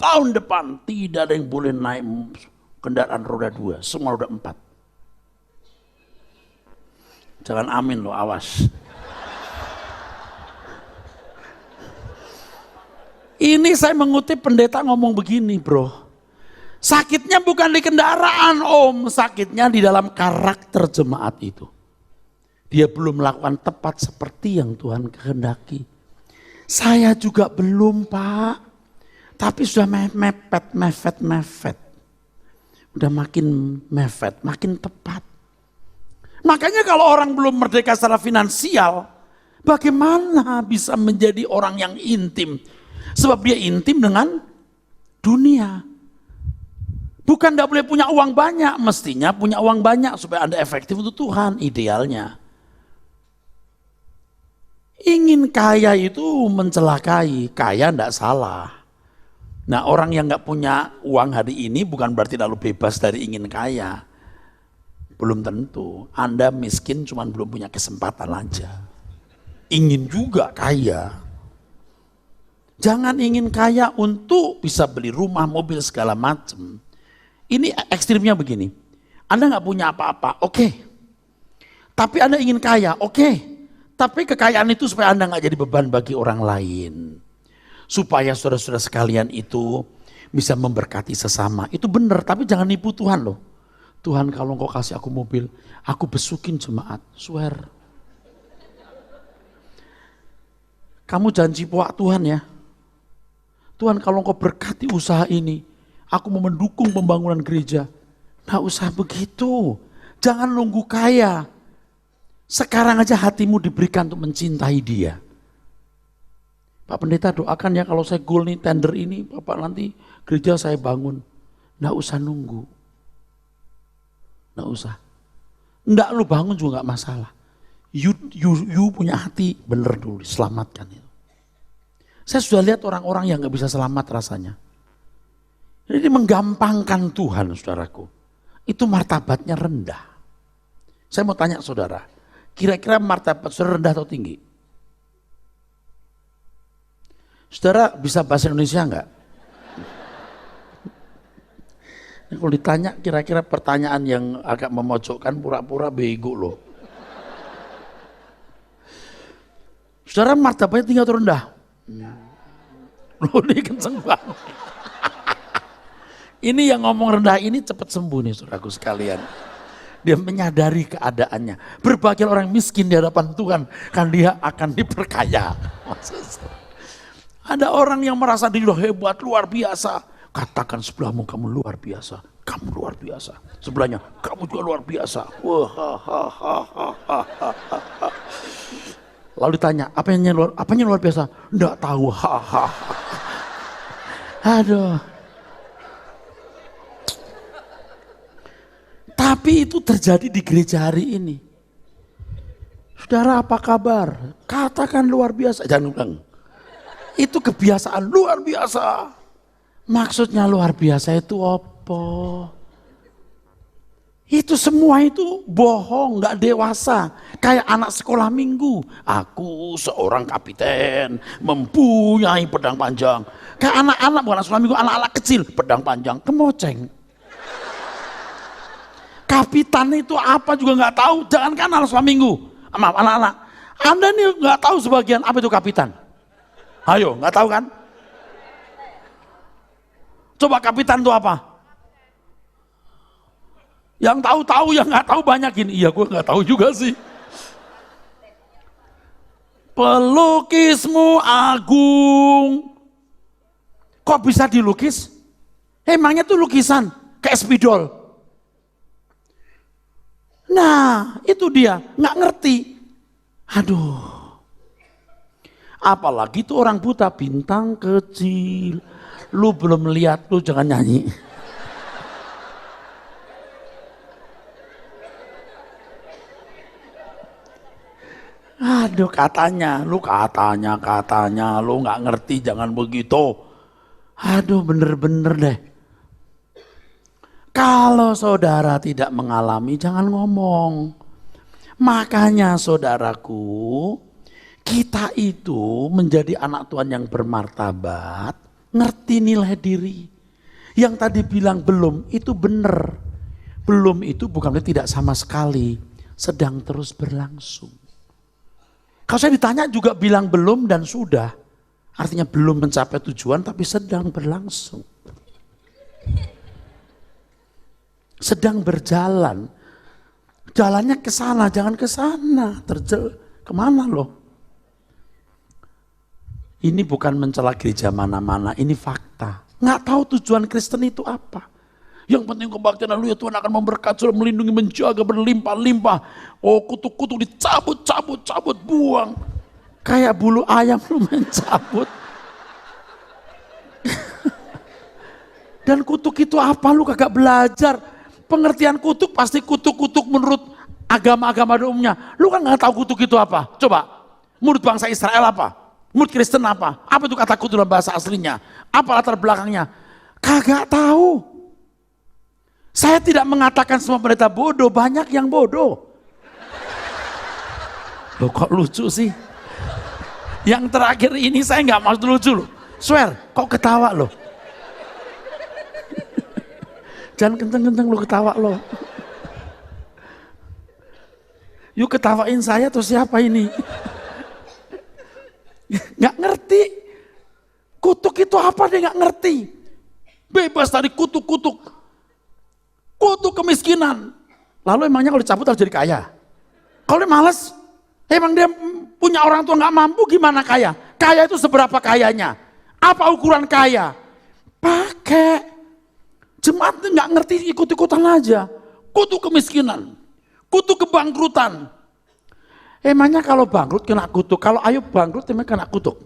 tahun depan tidak ada yang boleh naik kendaraan roda 2, semua roda 4. Jangan amin loh, awas. Ini saya mengutip pendeta ngomong begini bro. Sakitnya bukan di kendaraan om, sakitnya di dalam karakter jemaat itu. Dia belum melakukan tepat seperti yang Tuhan kehendaki. Saya juga belum pak, tapi sudah mepet. Udah makin mepet, makin tepat. Makanya kalau orang belum merdeka secara finansial, bagaimana bisa menjadi orang yang intim? Sebab dia intim dengan dunia. Bukan tidak boleh punya uang banyak, mestinya punya uang banyak supaya Anda efektif untuk Tuhan, idealnya. Ingin kaya itu mencelakai, kaya tidak salah. Nah orang yang nggak punya uang hari ini bukan berarti lalu bebas dari ingin kaya. Belum tentu, Anda miskin cuma belum punya kesempatan aja. Ingin juga kaya. Jangan ingin kaya untuk bisa beli rumah, mobil, segala macam. Ini ekstrimnya begini, Anda nggak punya apa-apa, oke. Tapi Anda ingin kaya, oke. Tapi kekayaan itu supaya Anda nggak jadi beban bagi orang lain. Supaya saudara-saudara sekalian itu bisa memberkati sesama. Itu benar, tapi jangan nipu Tuhan loh. Tuhan kalau engkau kasih aku mobil, aku besukin jemaat, swear. Kamu janji puak Tuhan ya. Tuhan kalau engkau berkati usaha ini, aku mau mendukung pembangunan gereja. Nggak usah begitu, jangan nunggu kaya. Sekarang aja hatimu diberikan untuk mencintai dia. Pak Pendeta doakan ya kalau saya goal nih tender ini, Bapak nanti gereja saya bangun. Nggak usah nunggu. Nggak usah. Nggak lu bangun juga nggak masalah. You punya hati bener dulu, selamatkan itu. Saya sudah lihat orang-orang yang nggak bisa selamat rasanya. Jadi menggampangkan Tuhan saudaraku. Itu martabatnya rendah. Saya mau tanya saudara, kira-kira martabat saudara rendah atau tinggi? Saudara bisa bahasa Indonesia enggak? Kalau ditanya kira-kira pertanyaan yang agak memojokkan pura-pura bego loh. Saudara martabatnya tinggi atau rendah? Loh ini kenceng banget. Ini yang ngomong rendah ini cepat sembuh nih saudaraku sekalian. Dia menyadari keadaannya. Berbagai orang miskin di hadapan Tuhan, kan dia akan diperkaya. Ada orang yang merasa diri hebat, luar biasa. Katakan sebelahmu kamu luar biasa. kamu luar biasa. Sebelahnya, kamu juga luar biasa. Wah, lalu ditanya, apanya luar biasa? Nggak tahu. Aduh. Tapi itu terjadi di gereja hari ini. Saudara, apa kabar? Katakan luar biasa. Jangan ulang. Itu kebiasaan luar biasa. Maksudnya luar biasa itu apa? Itu semua itu bohong, gak dewasa. Kayak anak sekolah minggu. Aku seorang kapiten, mempunyai pedang panjang. Kayak anak-anak, bukan anak sekolah minggu, anak-anak kecil, pedang panjang, kemoceng. Kapitan itu apa juga gak tahu, jangankan anak sekolah minggu. Maaf, anak-anak. Anda nih gak tahu sebagian apa itu kapitan. Ayo, gak tahu kan? Coba kapitan itu apa? Yang tahu-tahu, yang nggak tahu banyak ini. Iya, gue nggak tahu juga sih. Pelukismu agung. Kok bisa dilukis? Emangnya tuh lukisan kayak spidol. Nah, itu dia nggak ngerti. Aduh. Apalagi tuh orang buta, bintang kecil. Lu belum lihat, lu jangan nyanyi. Aduh, katanya, lu nggak ngerti, jangan begitu. Aduh, bener-bener deh. Kalau saudara tidak mengalami, jangan ngomong. Makanya saudaraku, kita itu menjadi anak Tuhan yang bermartabat, ngerti nilai diri. Yang tadi bilang belum, itu benar. Belum itu bukan berarti tidak sama sekali, sedang terus berlangsung. Kalau saya ditanya juga bilang belum dan sudah. Artinya belum mencapai tujuan tapi sedang berlangsung. Sedang berjalan. Jalannya ke sana, jangan ke sana. Kemana loh? Ini bukan mencela gereja mana-mana, ini fakta. Nggak tahu tujuan Kristen itu apa. Yang penting kebaktian lalu ya Tuhan akan memberkati, melindungi, menjaga, berlimpah-limpah. Oh, kutuk-kutuk dicabut, buang. Kayak bulu ayam lu mencabut. Dan kutuk itu apa? Lu kagak belajar. Pengertian kutuk pasti kutuk-kutuk menurut agama-agama umumnya. Lu kan nggak tahu kutuk itu apa. Coba, menurut bangsa Israel apa? Menurut Kristen apa? Apa itu kata kutuk dalam bahasa aslinya? Apa latar belakangnya? Kagak tahu. Saya tidak mengatakan semua pendeta bodoh, banyak yang bodoh. Loh, kok lucu sih? Yang terakhir ini saya nggak maksud lucu loh. Swear, kok ketawa loh? Jangan kenceng-kenceng lo ketawa lo. Yuk ketawain saya atau siapa ini? Nggak ngerti. Kutuk itu apa dia nggak ngerti. Bebas dari kutuk-kutuk. Kutuk kemiskinan. Lalu emangnya kalau dicabut harus jadi kaya? Kalau dia males, emang dia punya orang tua nggak mampu gimana kaya? Kaya itu seberapa kayanya? Apa ukuran kaya? Pakai. Jemaat nggak ngerti, ikut-ikutan aja. Kutuk kemiskinan, kutuk kebangkrutan. Emangnya kalau bangkrut kena kutuk, kalau Ayub bangkrut emang kena kutuk?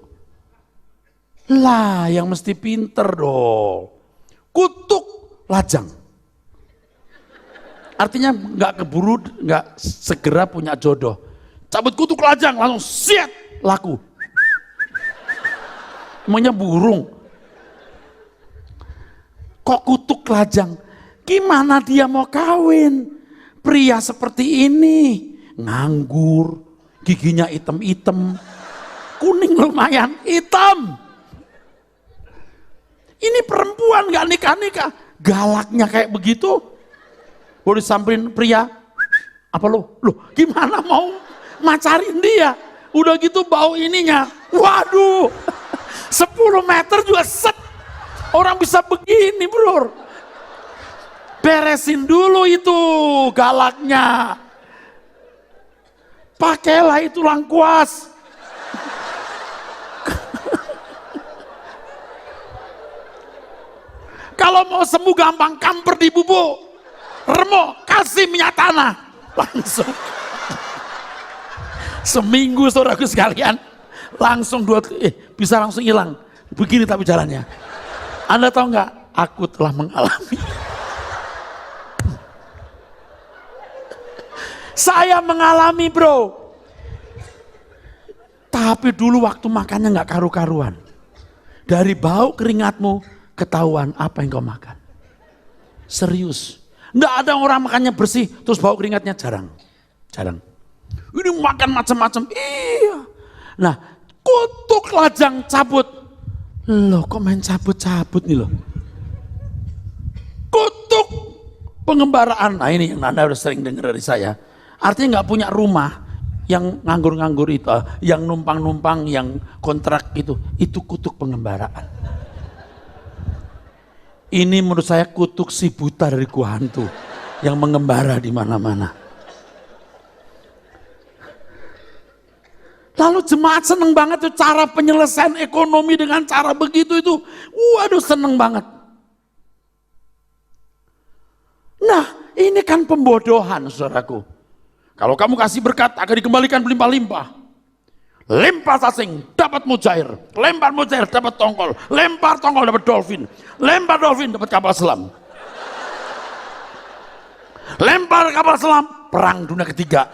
Lah, yang mesti pinter dong. Kutuk lajang. Artinya nggak keburu, nggak segera punya jodoh. Cabut kutuk lajang, langsung siap laku. Emangnya burung. Kok kutuk lajang? Gimana dia mau kawin? Pria seperti ini, nganggur, giginya hitam-hitam, kuning lumayan, hitam. Ini perempuan gak nikah-nikah, galaknya kayak begitu. Boleh samperin pria, apa lo? Loh, gimana mau macarin dia? Udah gitu bau ininya, waduh, 10 meter juga set. Orang bisa begini bro. Beresin dulu itu galaknya. Pakailah itu langkuas. Kalau mau sembuh gampang, kamper di bubuk, remuk, kasih minyak tanah, langsung. Seminggu saudaraku sekalian, langsung bisa langsung hilang. Begini tapi jalannya. Anda tahu nggak? Aku telah mengalami. Saya mengalami, bro. Tapi dulu waktu makannya nggak karu-karuan. Dari bau keringatmu ketahuan apa yang kau makan. Serius. Nggak ada orang makannya bersih terus bau keringatnya, jarang. Ini makan macam-macam. Iya. Nah, kutuk lajang cabut. Loh, kok main cabut-cabut nih loh. Kutuk pengembaraan. Nah, ini yang Anda udah sering dengar dari saya. Artinya nggak punya rumah, yang nganggur-nganggur itu, yang numpang-numpang, yang kontrak itu kutuk pengembaraan. Ini menurut saya kutuk si buta dari gua hantu yang mengembara di mana-mana. Lalu jemaat seneng banget tuh cara penyelesaian ekonomi dengan cara begitu itu. Waduh, seneng banget. Nah, ini kan pembodohan, saudaraku. Kalau kamu kasih berkat akan dikembalikan berlimpah-limpah. Lempar sasing dapat mujair, lempar mujair dapat tongkol, lempar tongkol dapat dolphin, lempar dolphin dapat kapal selam. Lempar kapal selam, perang dunia ketiga.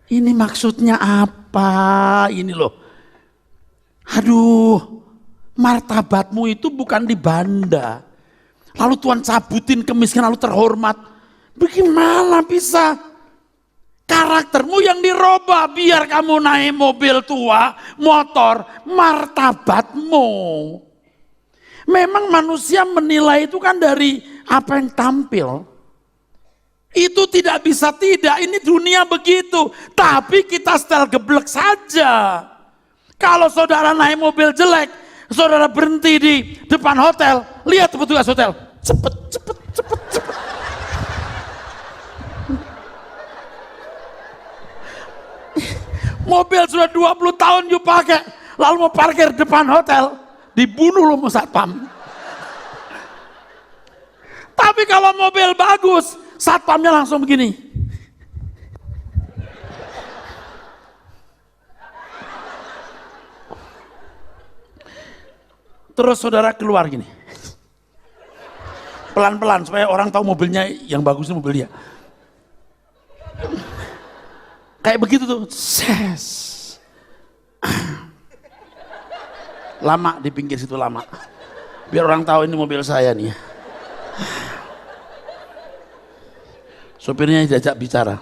Ini maksudnya apa? Ini loh. Aduh, martabatmu itu bukan di banda. Lalu Tuhan cabutin kemiskinan lalu terhormat. Bagaimana bisa? Karaktermu yang dirubah biar kamu naik mobil tua, motor, martabatmu. Memang manusia menilai itu kan dari apa yang tampil. Itu tidak bisa tidak, ini dunia begitu. Tapi kita setel geblek saja. Kalau saudara naik mobil jelek, saudara berhenti di depan hotel, lihat petugas hotel, cepet. Mobil sudah 20 tahun you pakai, lalu mau parkir depan hotel, dibunuh lo mau satpam. Tapi kalau mobil bagus, satpamnya langsung begini. Terus saudara keluar gini. Pelan-pelan supaya orang tahu mobilnya yang bagus itu mobil dia. Kayak begitu tuh. Ses. Lama di pinggir situ lama. Biar orang tahu ini mobil saya nih. Sopirnya diajak bicara.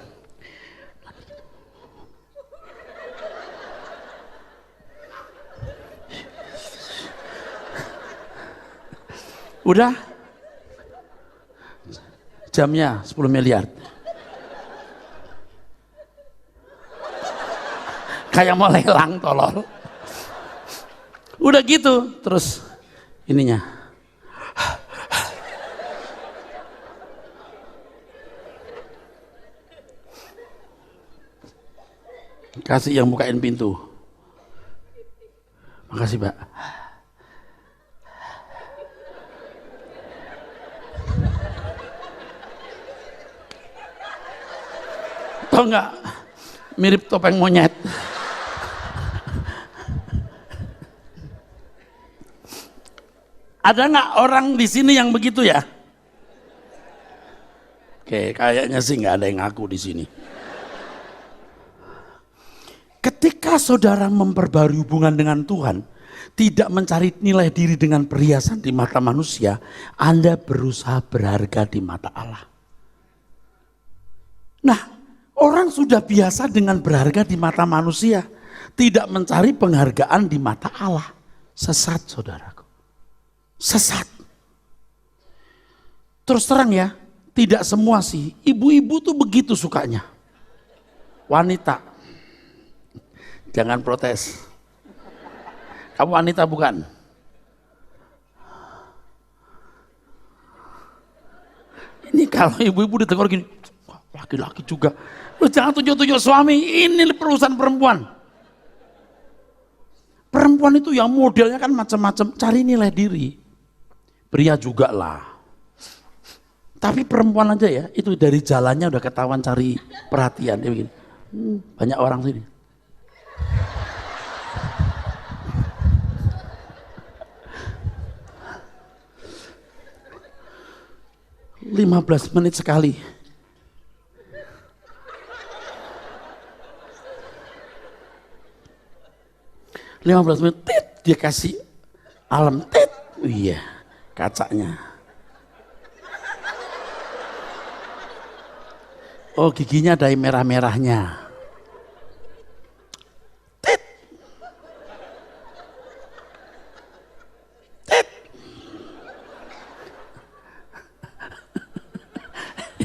Udah? Jamnya 10 miliar. Kayak mau lelang tolol. Udah gitu, terus ininya. Kasih yang bukain pintu. Makasih, Pak. Tahu nggak? Mirip topeng monyet. Ada nggak orang di sini yang begitu ya? Oke, kayaknya sih nggak ada yang ngaku di sini. Ketika saudara memperbarui hubungan dengan Tuhan, tidak mencari nilai diri dengan perhiasan di mata manusia, Anda berusaha berharga di mata Allah. Nah, orang sudah biasa dengan berharga di mata manusia, tidak mencari penghargaan di mata Allah. Sesat, saudaraku. Sesat. Terus terang ya, tidak semua sih. Ibu-ibu tuh begitu sukanya. Wanita. Jangan protes. Kamu wanita bukan? Ini kalau ibu-ibu ditegur gini, laki-laki juga. Lu jangan tunjuk-tunjuk suami, ini perusahaan perempuan. perempuan itu yang modelnya kan macam-macam, cari nilai diri. Pria juga lah. Tapi perempuan aja ya, itu dari jalannya udah ketahuan cari perhatian. Dia begini, banyak orang sini. "15 menit sekali." "15 menit, tit, dia kasih alarm, tit." Iya, kacanya. Oh, giginya ada yang merah-merahnya. Tit. Tit.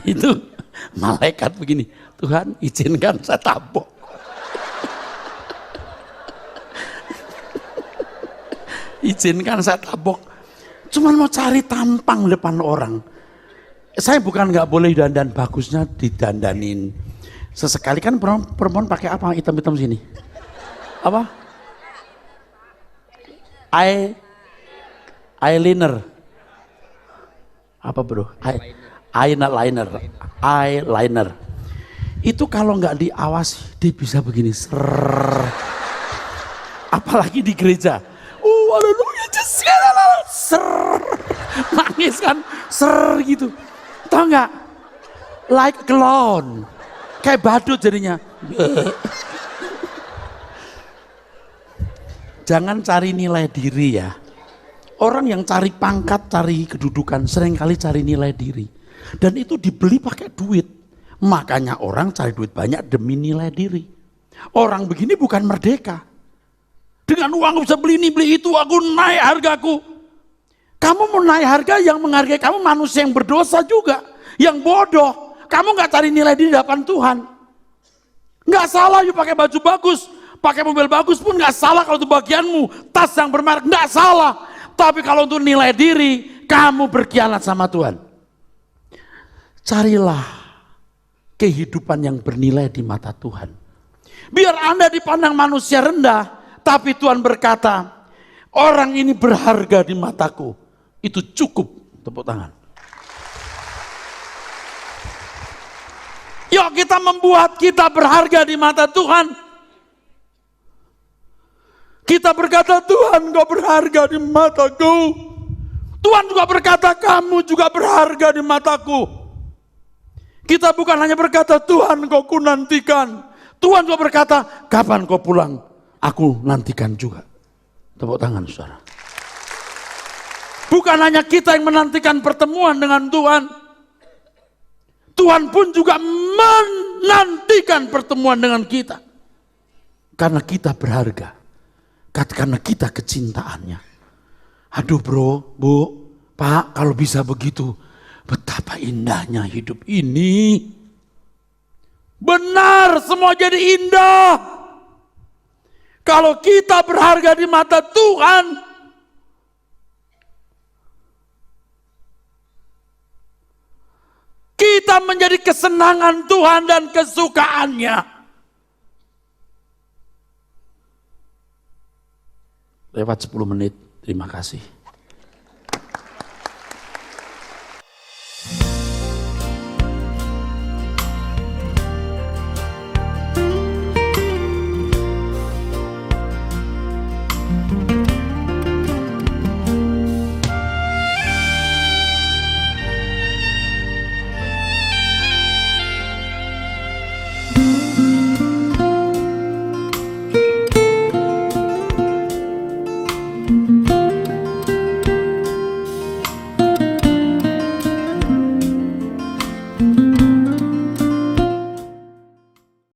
Itu malaikat begini, "Tuhan, izinkan saya tabok." Izinkan saya tabok. Cuman mau cari tampang depan orang. Saya bukan nggak boleh dandan, bagusnya didandanin. Sesekali kan perempuan pakai apa hitam-hitam sini? Apa? Eyeliner. Apa bro? Eyeliner. Itu kalau nggak diawasi, dia bisa begini. Ser. Apalagi di gereja. Haleluya, ser, nangis kan, ser gitu, tau nggak? Like clown, kayak badut jadinya. Jangan cari nilai diri ya. Orang yang cari pangkat, cari kedudukan, seringkali cari nilai diri, dan itu dibeli pakai duit. Makanya orang cari duit banyak demi nilai diri. Orang begini bukan merdeka. Dengan uang bisa beli ini, beli itu, aku naik hargaku. Kamu mau naik harga, yang menghargai kamu manusia yang berdosa juga. Yang bodoh. Kamu gak cari nilai di hadapan Tuhan. Gak salah yuk pakai baju bagus. Pakai mobil bagus pun gak salah kalau itu bagianmu. Tas yang bermerek, gak salah. Tapi kalau untuk nilai diri, kamu berkhianat sama Tuhan. Carilah kehidupan yang bernilai di mata Tuhan. Biar Anda dipandang manusia rendah, tapi Tuhan berkata, orang ini berharga di mataku. Itu cukup. Tepuk tangan. Yuk kita membuat kita berharga di mata Tuhan. Kita berkata, Tuhan kau berharga di mataku. Tuhan juga berkata, kamu juga berharga di mataku. Kita bukan hanya berkata, Tuhan kau ku nantikan. Tuhan juga berkata, kapan kau pulang? Aku nantikan juga. Tepuk tangan saudara. Bukan hanya kita yang menantikan pertemuan dengan Tuhan. Tuhan pun juga menantikan pertemuan dengan kita. Karena kita berharga. Karena kita kecintaannya. Aduh bro, bu, pak, kalau bisa begitu. Betapa indahnya hidup ini. Benar, semua jadi indah. Kalau kita berharga di mata Tuhan, kita menjadi kesenangan Tuhan dan kesukaannya. Lewat 10 menit, terima kasih.